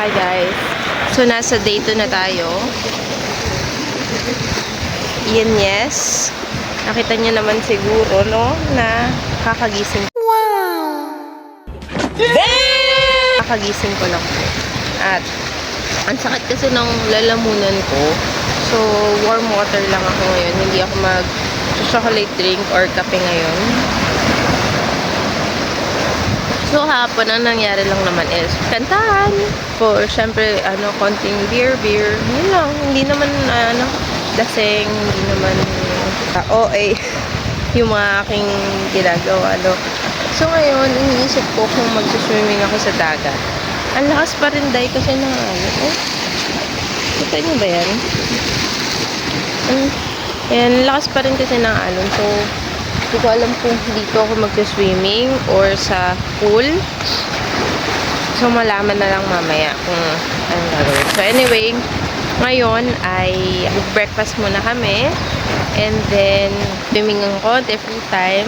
Hi guys. So nasa day 2 na tayo. Yan, yes. Nakita niyo naman siguro, no, na kakagising. Wow! Kakagising ko lang po. At ang sakit kasi ng lalamunan ko. So warm water lang ako ngayon. Hindi ako mag-chocolate drink or kape ngayon. So, hapon, ang nangyari lang naman is kantahan. For, syempre, konting beer. Yun lang. Hindi naman, laseng. Hindi naman, yung mga aking ginagawa, So, ngayon, iniisip ko kung mag-swimming ako sa dagat. Ang lakas pa rin dahil kasi ng kita niyo ba yan? Yan, lakas pa rin kasi ng alon. So, hindi ko alam kung dito ako mag-swimming or sa pool. So, malaman na lang mamaya kung anong gagawin. So, anyway, ngayon ay breakfast muna kami. And then, swimming ng konti, full time.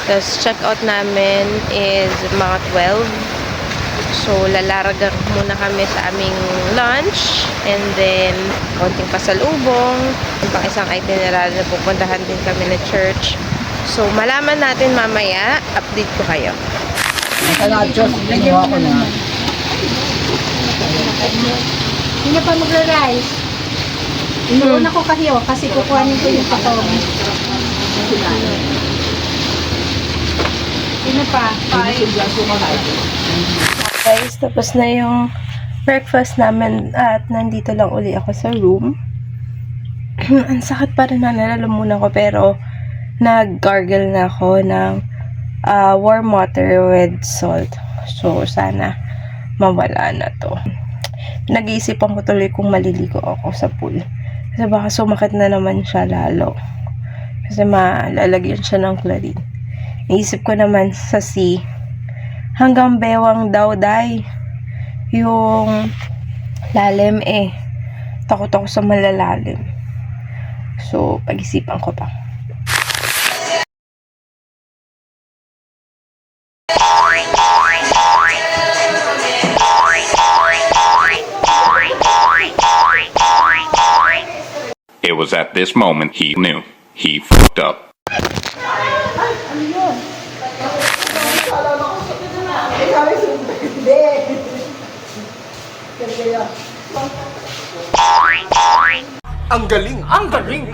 Tapos, check-out namin is mga 12. So, lalarga muna kami sa aming lunch. And then, konting pasalubong. Pang isang itinerary na pupuntahan din kami na church. So, malaman natin mamaya. Update ko kayo. Diyos, ginawa ko na. Hindi na pa magra-rice. Inuuna ko kayo kasi kukuhanin ko yung patong. Sino pa? Guys, tapos na yung breakfast namin at nandito lang uli ako sa room. Ang sakit pa rin na nalalamunan ko pero nag-gargle na ako ng warm water with salt. So, sana mawala na to. Nag-iisipan ko tuloy kung maliligo ako sa pool. Kasi baka sumakit na naman siya lalo. Kasi malalagyan siya ng chlorine. Naisip ko naman sa sea, hanggang bewang daw day. Yung lalim takot ako sa malalalim. So, pag-isipan ko pa. It was at this moment he knew he fucked up. Ang galing! Ang galing!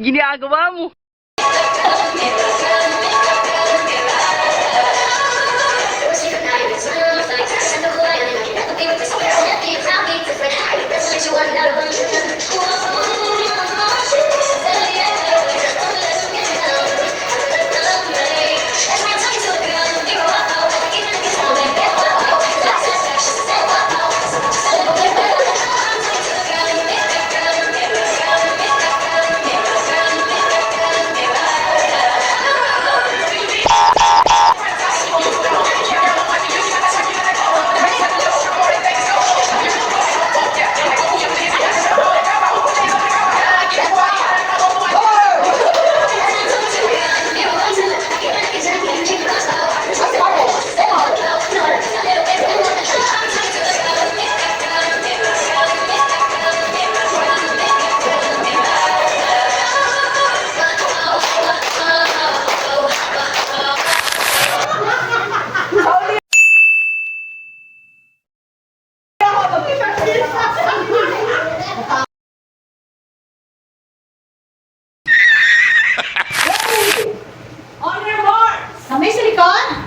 Ginagawa mo.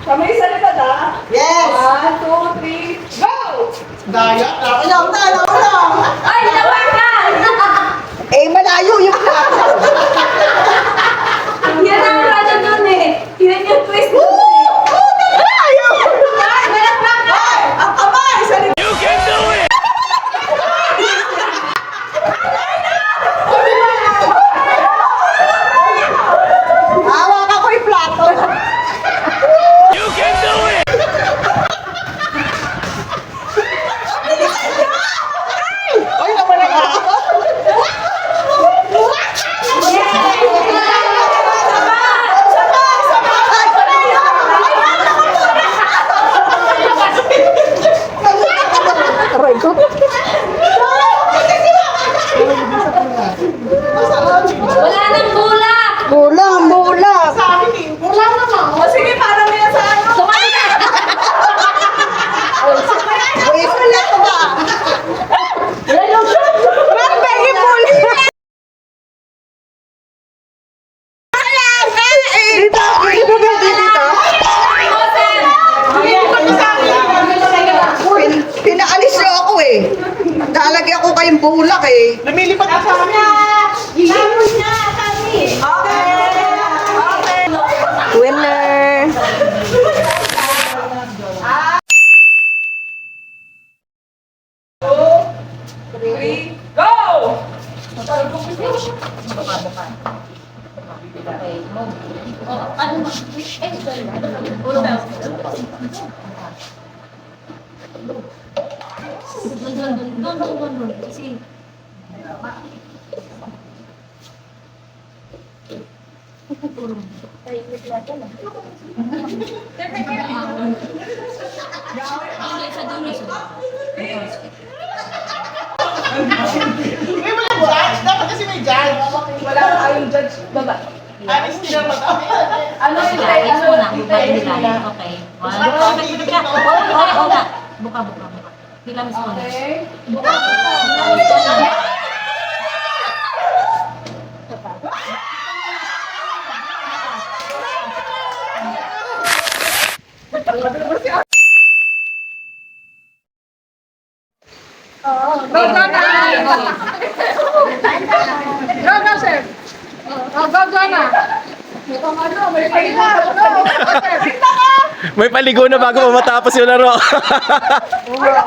Kamay sa likod, ah. Yes! 1, 2, 3, go! Daya, ako lang. Ay, nawakan! Malayo yung plato. eh. Nalagyan ko kayong bulak eh. Lumilipad ka sa amin. Tapos na kami. Winner! May walang judge. Dapat kasi may judge. Wala kayong judge. Baba. Honesty na mag Ayos mo na, hilahin. Okay. Buka. Hilamis mo na. May paligo na bago matapos yung laro. Yeah.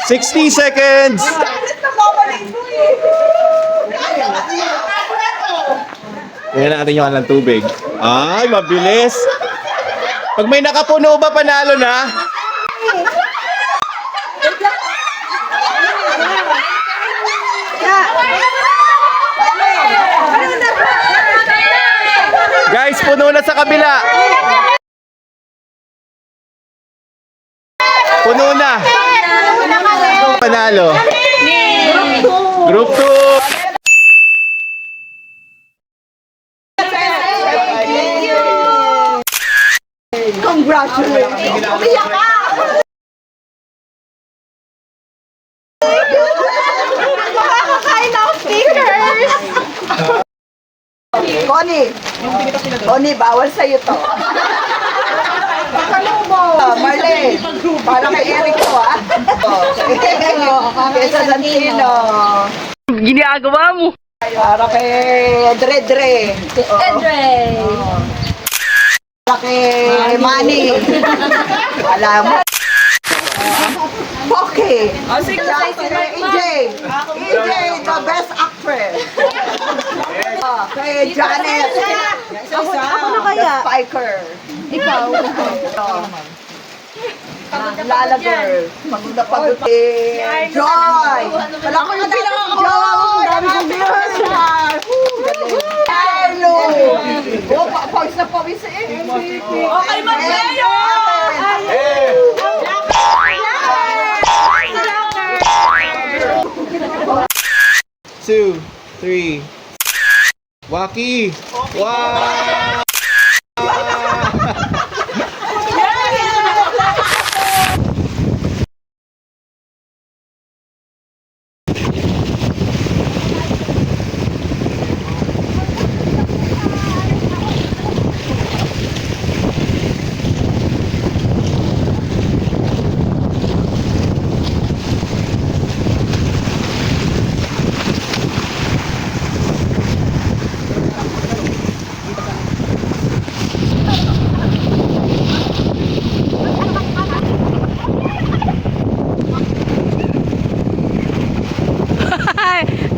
60 seconds! Tingnan natin yung ng tubig. Ay, mabilis! Pag may nakapuno ba, panalo na? Guys, puno na sa kabila! Puno na! Panalo! Group 2! Congratulations! Umiyak ka! Makakakain ng stickers! Connie, bawal sa'yo to. Marlene, para kay Eric to, ha? Kesa Santino. Ginagawa mo! Para kay Dre. Para kay Manny. Alam mo. Okay. EJ, the best actress. Kay Janet. Ako na kaya? The spiker. Ikaw. Lala girl. Pagod na pagod. Joy. Wala ko yung Joy. Dami kong viewers. Hello. Oh, pawis na pawis eh. Okay, mag-playo. 2, 3. Waki! Wow!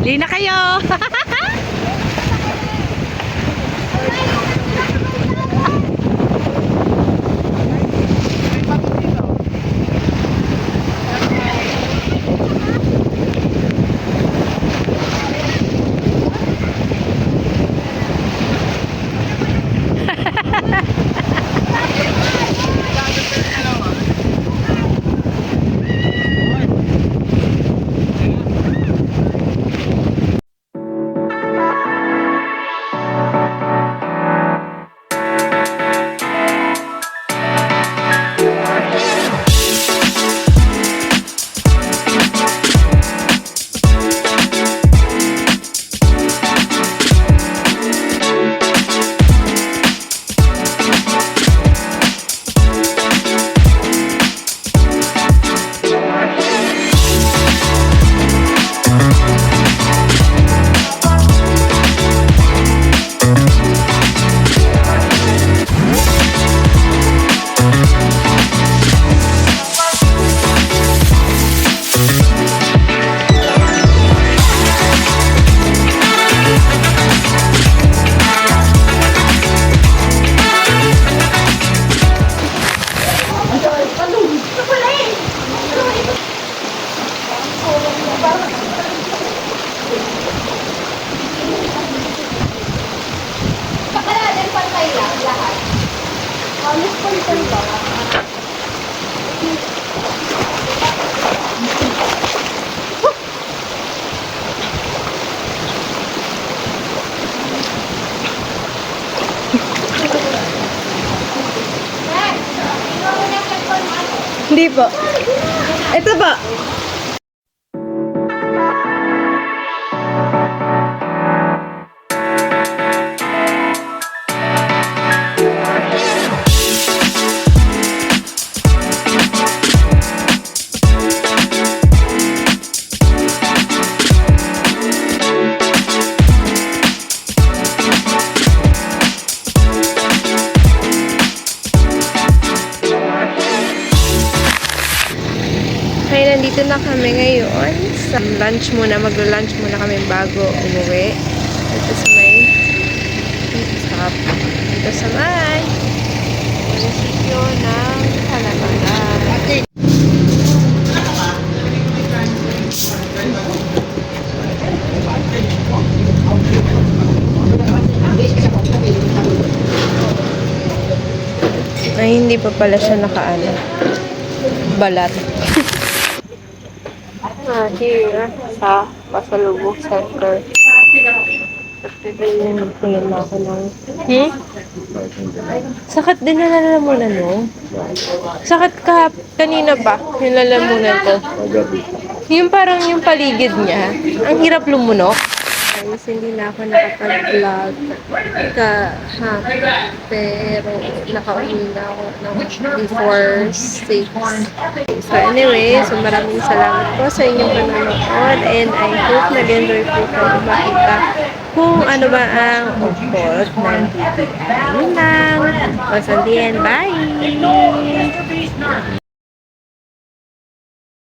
Lina kayo! Hindi po. Ito po. Okay, nandito na kami ngayon. Sa lunch muna, maglo-lunch muna kami bago umuwi. Dito sa may dito sa may munisipyo ng Calamagan. Ay, hindi pa pala siya nakaano. Balat. Here sa Pasalubong Center. Tingin na ako ng... Sakit din na lalamunan mo. Sakit ka kanina ba? Yung lalamunan ko. Yung parang yung paligid niya. Ang hirap lumunok. Guys, hindi na ako nakapag-vlog pero nakauwi na ako ng before 6. So anyway, so maraming salamat po sa inyong panonood and I hope nag-enjoy po kayo makita kung ano ba ang ukot ng video. Yun lang. Once again, bye!